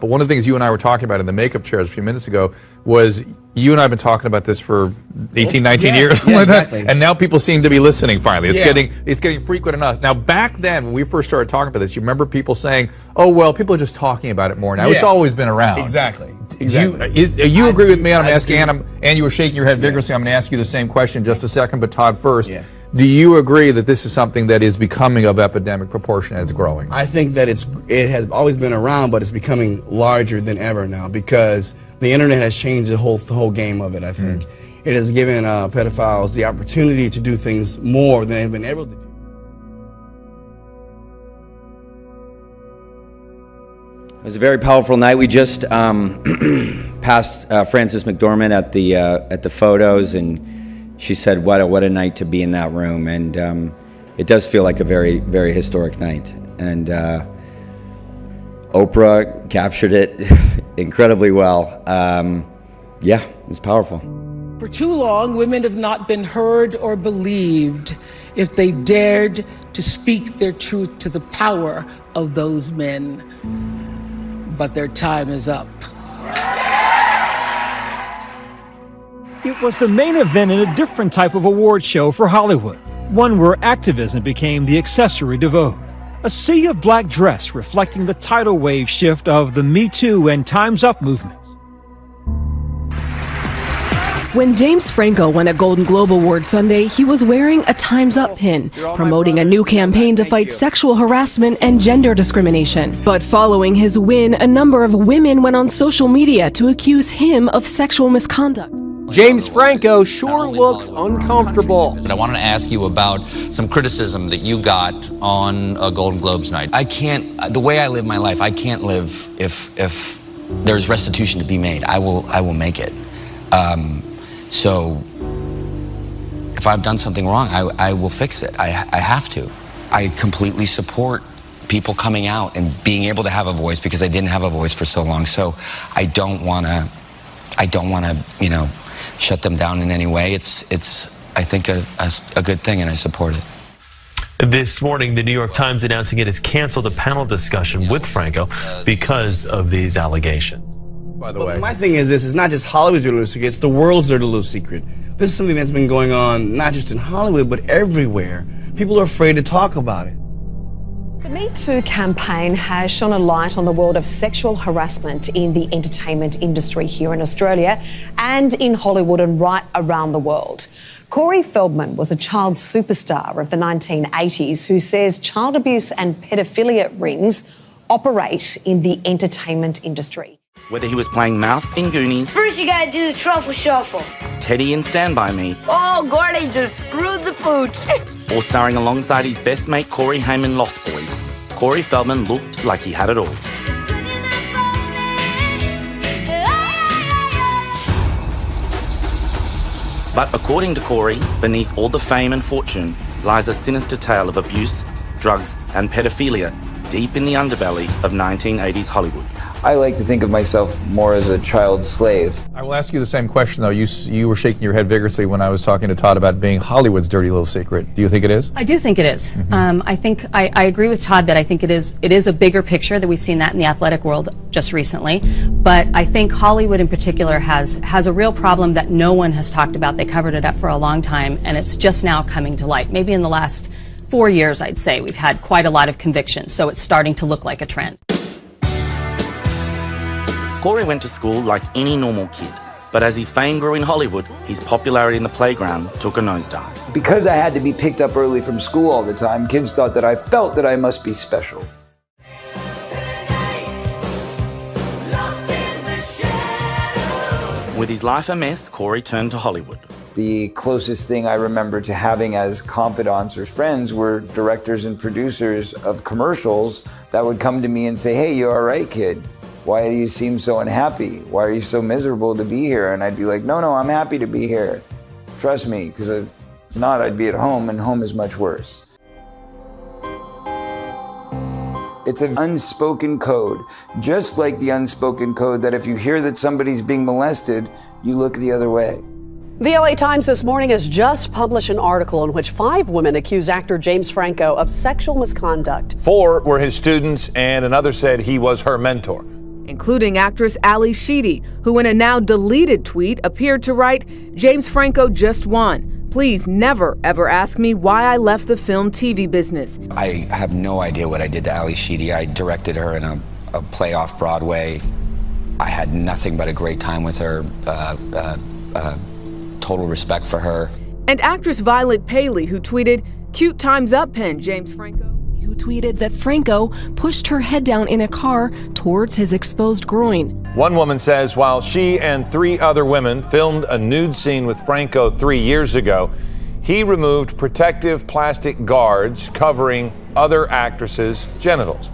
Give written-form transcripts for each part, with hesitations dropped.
But one of the things you and I were talking about in the makeup chairs a few minutes ago was you and I have been talking about this for 18, 19 years. Yeah, like exactly. that. And now people seem to be listening finally. It's getting frequent enough. Now, back then, when we first started talking about this, you remember people saying, oh, well, people are just talking about it more now. It's always been around. Exactly. You agree with me? I'm asking, and you were shaking your head vigorously. I'm going to ask you the same question in just a second, but Todd first. Yeah. Do you agree that this is something that is becoming of epidemic proportion and it's growing? I think that it has always been around, but it's becoming larger than ever now because the internet has changed the whole game of it, I think. It has given pedophiles the opportunity to do things more than they've been able to do. It was a very powerful night. We just passed Frances McDormand at the photos, and she said, "What a night to be in that room." And it does feel like a very, very historic night. And Oprah captured it incredibly well. Yeah, it was powerful. For too long, women have not been heard or believed if they dared to speak their truth to the power of those men. But their time is up. It was the main event in a different type of award show for Hollywood, one where activism became the accessory to vote. A sea of black dress reflecting the tidal wave shift of the Me Too and Time's Up movements. When James Franco won a Golden Globe Award Sunday, he was wearing a Time's Up pin, promoting a new campaign to fight sexual harassment and gender discrimination. But following his win, a number of women went on social media to accuse him of sexual misconduct. James Franco sure looks uncomfortable. But I wanted to ask you about some criticism that you got on a Golden Globes night. The way I live my life, I can't live if there's restitution to be made. I will make it. So if I've done something wrong, I will fix it. I have to. I completely support people coming out and being able to have a voice because I didn't have a voice for so long. So I don't want to, shut them down in any way. It's I think a good thing, and I support it. This morning, the New York Times announcing it has canceled a panel discussion with Franco because of these allegations. By the way, my thing is this: it's not just Hollywood's dirty little secret; it's the world's dirty little secret. This is something that's been going on not just in Hollywood but everywhere. People are afraid to talk about it. The Me Too campaign has shone a light on the world of sexual harassment in the entertainment industry here in Australia and in Hollywood and right around the world. Corey Feldman was a child superstar of the 1980s who says child abuse and pedophilia rings operate in the entertainment industry. Whether he was playing Mouth in Goonies, first you gotta do the truffle shuffle, Teddy in Stand By Me, oh, Gordy just screwed the pooch, or starring alongside his best mate Corey Haim in Lost Boys, Corey Feldman looked like he had it all. But according to Corey, beneath all the fame and fortune lies a sinister tale of abuse, drugs and pedophilia deep in the underbelly of 1980s Hollywood. I like to think of myself more as a child slave. I will ask you the same question, though. You were shaking your head vigorously when I was talking to Todd about being Hollywood's dirty little secret. Do you think it is? I do think it is. Mm-hmm. I agree with Todd that I think it is a bigger picture, that we've seen that in the athletic world just recently. But I think Hollywood in particular has a real problem that no one has talked about. They covered it up for a long time, and it's just now coming to light. Maybe in the last 4 years, I'd say, we've had quite a lot of convictions, so it's starting to look like a trend. Corey went to school like any normal kid, but as his fame grew in Hollywood, his popularity in the playground took a nosedive. Because I had to be picked up early from school all the time, kids thought that I felt that I must be special. With his life a mess, Corey turned to Hollywood. The closest thing I remember to having as confidants or friends were directors and producers of commercials that would come to me and say, "Hey, you all right, kid? Why do you seem so unhappy? Why are you so miserable to be here?" And I'd be like, no, I'm happy to be here. Trust me, because if not, I'd be at home, and home is much worse. It's an unspoken code, just like the unspoken code that if you hear that somebody's being molested, you look the other way. The LA Times this morning has just published an article in which 5 women accuse actor James Franco of sexual misconduct. 4 were his students, and another said he was her mentor. including actress Ali Sheedy, who in a now deleted tweet appeared to write, "James Franco just won. Please never, ever ask me why I left the film TV business." I have no idea what I did to Ali Sheedy. I directed her in a play off Broadway. I had nothing but a great time with her, total respect for her. And actress Violet Paley, who tweeted, "Cute times up, pen, James Franco." Who tweeted that Franco pushed her head down in a car towards his exposed groin. One woman says while she and 3 other women filmed a nude scene with Franco 3 years ago, he removed protective plastic guards covering other actresses' genitals.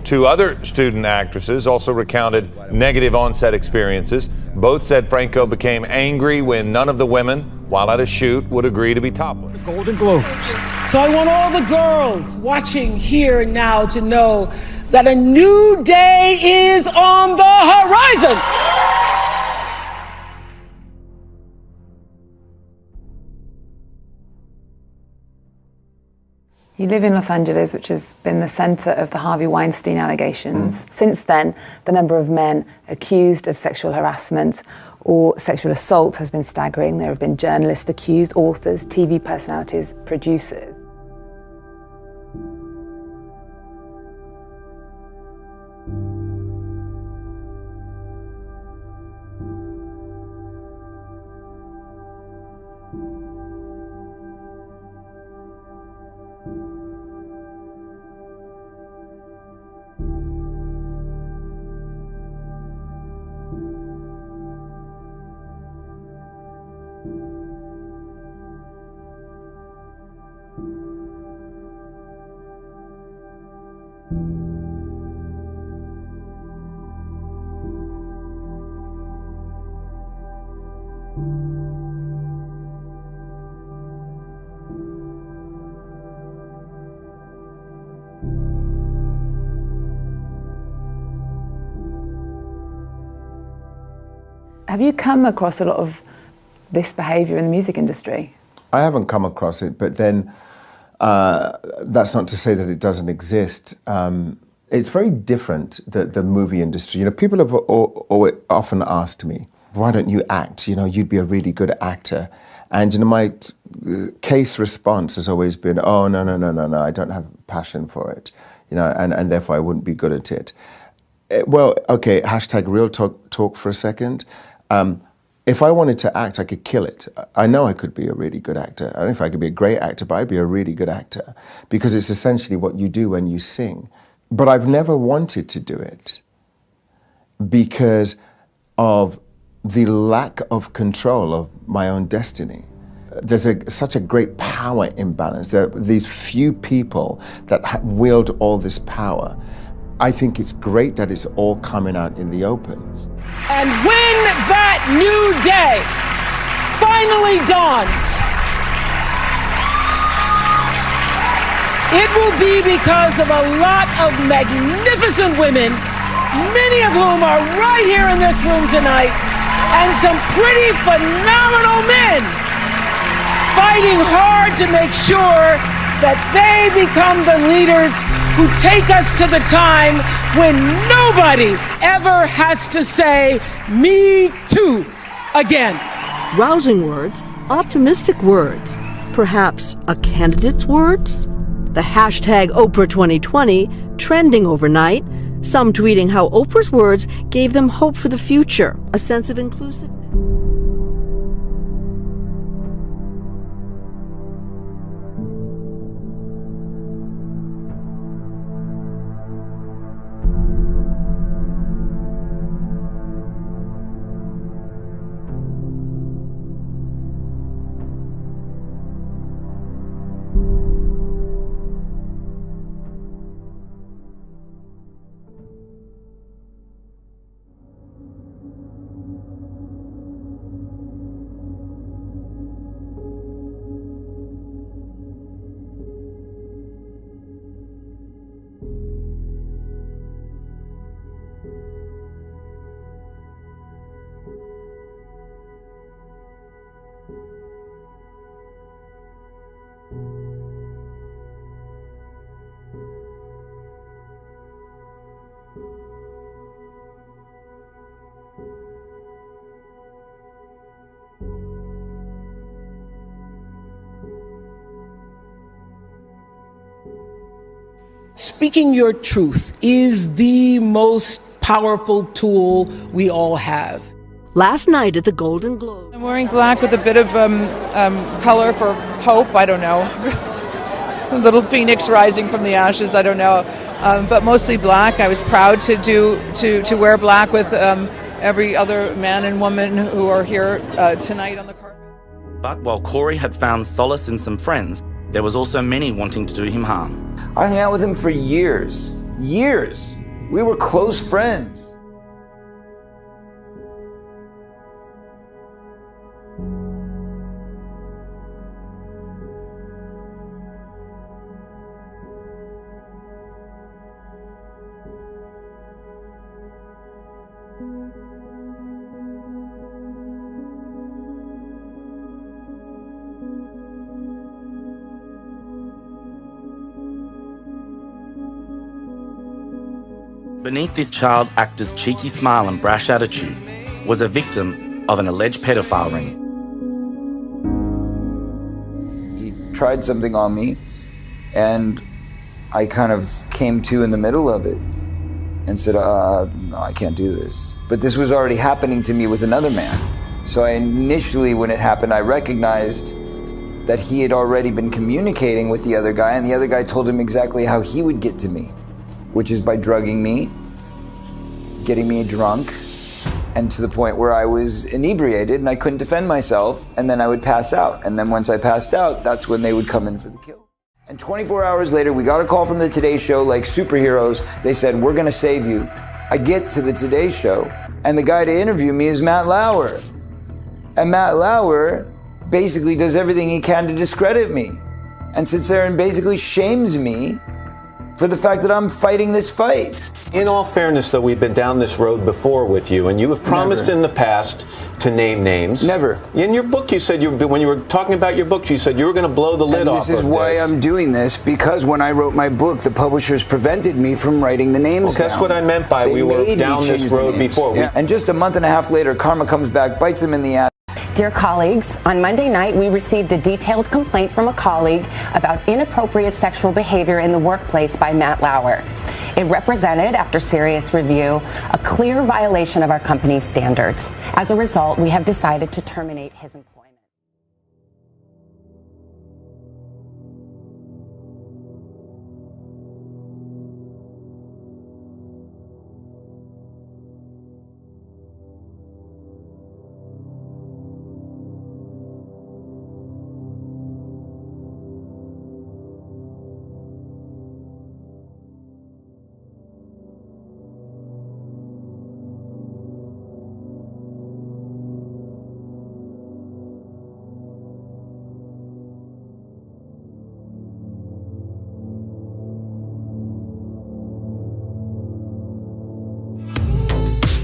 2 other student actresses also recounted negative on-set experiences. Both said Franco became angry when none of the women, while at a shoot, would agree to be topless. The Golden Globes. So I want all the girls watching here and now to know that a new day is on the horizon. You live in Los Angeles, which has been the center of the Harvey Weinstein allegations. Since then, the number of men accused of sexual harassment or sexual assault has been staggering. There have been journalists accused, authors, TV personalities, producers. Have you come across a lot of this behavior in the music industry? I haven't come across it, but then that's not to say that it doesn't exist. It's very different, the movie industry. You know, people have often asked me, why don't you act? You know, you'd be a really good actor. And, you know, my case response has always been, oh, no, I don't have passion for it. You know, and therefore I wouldn't be good at it. Well, okay, hashtag real talk for a second. If I wanted to act, I could kill it. I know I could be a really good actor. I don't know if I could be a great actor, but I'd be a really good actor because it's essentially what you do when you sing. But I've never wanted to do it because of the lack of control of my own destiny. There's such a great power imbalance. There are these few people that wield all this power. I think it's great that it's all coming out in the open. And when that new day finally dawns, it will be because of a lot of magnificent women, many of whom are right here in this room tonight, and some pretty phenomenal men fighting hard to make sure that they become the leaders who take us to the time when nobody ever has to say, "Me too," again. Rousing words, optimistic words, perhaps a candidate's words? The hashtag Oprah 2020 trending overnight, some tweeting how Oprah's words gave them hope for the future, a sense of inclusiveness. Speaking your truth is the most powerful tool we all have. Last night at the Golden Globe. I'm wearing black with a bit of color for hope. I don't know. A little phoenix rising from the ashes. I don't know. But mostly black. I was proud to wear black with every other man and woman who are here tonight on the carpet. But while Corey had found solace in some friends, there was also many wanting to do him harm. I hung out with him for years. Years. We were close friends. Beneath this child actor's cheeky smile and brash attitude was a victim of an alleged pedophile ring. He tried something on me, and I kind of came to in the middle of it and said, no, I can't do this. But this was already happening to me with another man. So initially, when it happened, I recognized that he had already been communicating with the other guy, and the other guy told him exactly how he would get to me, which is by drugging me, getting me drunk, and to the point where I was inebriated and I couldn't defend myself, and then I would pass out. And then once I passed out, that's when they would come in for the kill. And 24 hours later, we got a call from the Today Show like superheroes. They said, we're gonna save you. I get to the Today Show, and the guy to interview me is Matt Lauer. And Matt Lauer basically does everything he can to discredit me, and sits there and basically shames me for the fact that I'm fighting this fight. In all fairness, though, we've been down this road before with you, and you have promised in the past to name names. Never. In your book, you said, when you were talking about your book, you said you were going to blow the lid off of this. This is why I'm doing this, because when I wrote my book, the publishers prevented me from writing the names down. That's what I meant by we were down this road before. Yeah. And just a month and a half later, karma comes back, bites him in the ass. Dear colleagues, on Monday night, we received a detailed complaint from a colleague about inappropriate sexual behavior in the workplace by Matt Lauer. It represented, after serious review, a clear violation of our company's standards. As a result, we have decided to terminate his employment.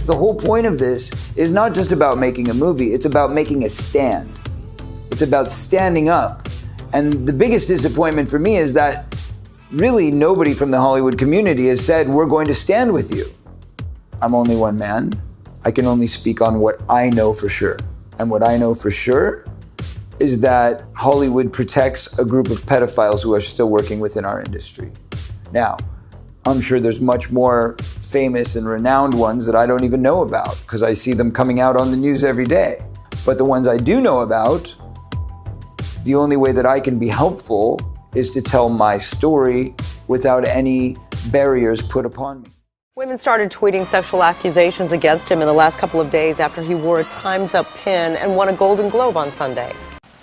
The whole point of this is not just about making a movie, it's about making a stand. It's about standing up. And the biggest disappointment for me is that really nobody from the Hollywood community has said, we're going to stand with you. I'm only one man. I can only speak on what I know for sure. And what I know for sure is that Hollywood protects a group of pedophiles who are still working within our industry. Now, I'm sure there's much more famous and renowned ones that I don't even know about because I see them coming out on the news every day. But the ones I do know about, the only way that I can be helpful is to tell my story without any barriers put upon me. Women started tweeting sexual accusations against him in the last couple of days after he wore a Time's Up pin and won a Golden Globe on Sunday.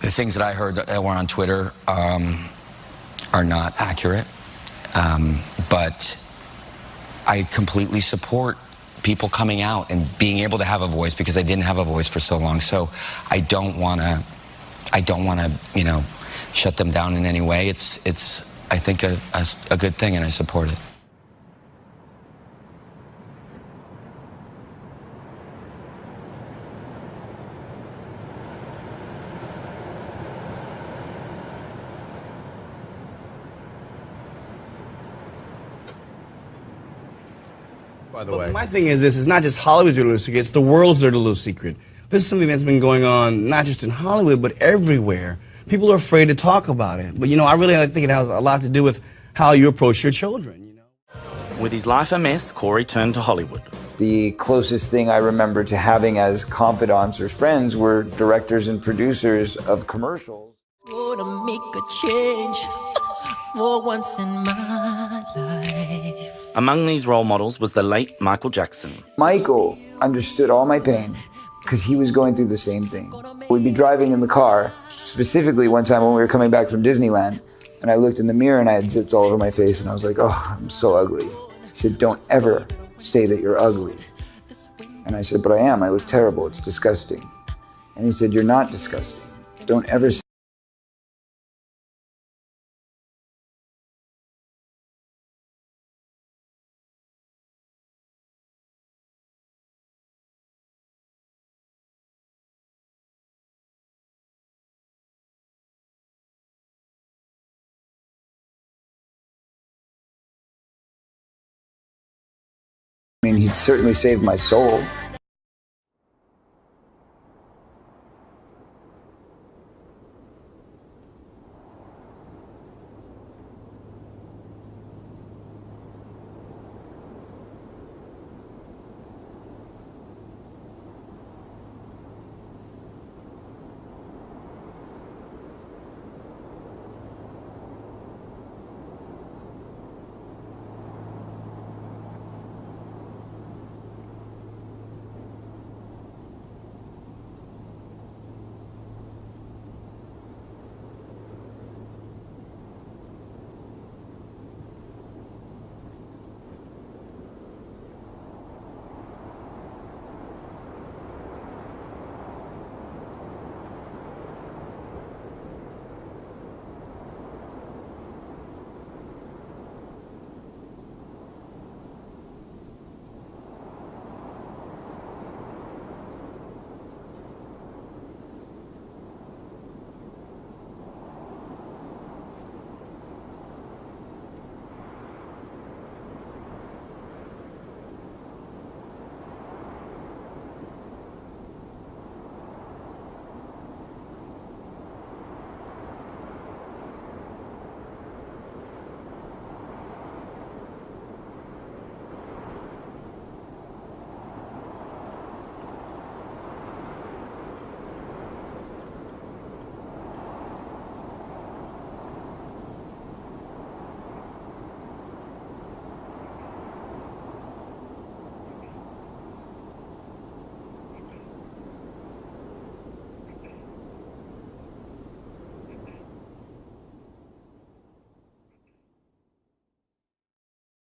The things that I heard that were on Twitter are not accurate. But I completely support people coming out and being able to have a voice because I didn't have a voice for so long. So I don't want to, you know, shut them down in any way. It's I think a good thing, and I support it. By the way, my thing is this: it's not just Hollywood's dirty little secret; it's the world's dirty little secret. This is something that's been going on not just in Hollywood but everywhere. People are afraid to talk about it. But you know, I really think it has a lot to do with how you approach your children. With his life a mess, Corey turned to Hollywood. The closest thing I remember to having as confidants or friends were directors and producers of commercials. Gonna make a change for once in my life. Among these role models was the late Michael Jackson. Michael understood all my pain because he was going through the same thing. We'd be driving in the car, specifically one time when we were coming back from Disneyland, and I looked in the mirror and I had zits all over my face and I was like, oh, I'm so ugly. He said, don't ever say that you're ugly. And I said, but I am. I look terrible. It's disgusting. And he said, you're not disgusting. Don't ever say I mean, he'd certainly saved my soul.